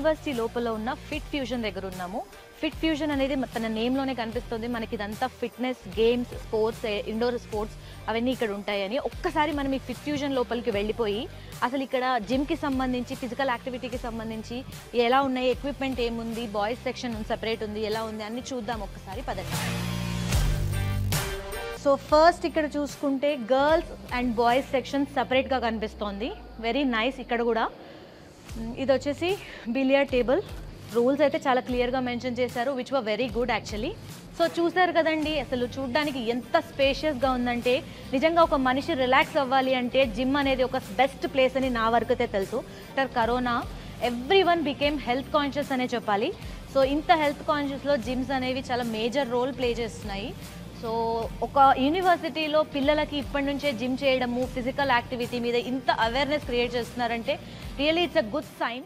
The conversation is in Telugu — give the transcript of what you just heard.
యూనివర్సిటీ లోపల ఉన్న ఫిట్ ఫ్యూజన్ దగ్గర ఉన్నాము. ఫిట్ ఫ్యూజన్ అనేది తన నేమ్లోనే కనిపిస్తుంది. మనకి ఇదంతా fitness, games, sports, indoor sports అవన్నీ ఇక్కడ ఉంటాయని. ఒక్కసారి మనం ఈ ఫిట్ ఫ్యూజన్ లోపలికి వెళ్ళిపోయి అసలు ఇక్కడ జిమ్కి సంబంధించి, ఫిజికల్ యాక్టివిటీకి సంబంధించి ఎలా ఉన్నాయి, ఎక్విప్మెంట్ ఏముంది, బాయ్స్ సెక్షన్ సెపరేట్ ఉంది, ఎలా ఉంది అన్ని చూద్దాం ఒక్కసారి. పదండి. సో ఫస్ట్ ఇక్కడ చూసుకుంటే గర్ల్స్ అండ్ బాయ్స్ సెక్షన్ సపరేట్గా కనిపిస్తోంది. Very nice. ఇక్కడ కూడా ఇది వచ్చేసి బిలియర్డ్ టేబుల్. రూల్స్ అయితే చాలా క్లియర్గా మెన్షన్ చేశారు, which were very good actually. So చూసారు కదండి, అసలు చూడడానికి ఎంత స్పేషియస్గా ఉందంటే నిజంగా ఒక మనిషి రిలాక్స్ అవ్వాలి అంటే జిమ్ అనేది ఒక బెస్ట్ ప్లేస్ అని నా వరకు అయితే తెలుసు. After corona everyone became health conscious అనే చెప్పాలి. సో ఇంత హెల్త్ కాన్షియస్లో జిమ్స్ అనేవి చాలా మేజర్ రోల్ ప్లే చేస్తున్నాయి. సో ఒక యూనివర్సిటీలో పిల్లలకి ఇప్పటి నుంచే జిమ్ చేయడము, ఫిజికల్ యాక్టివిటీ మీద ఇంత అవేర్నెస్ క్రియేట్ చేస్తున్నారంటే really it's a good sign.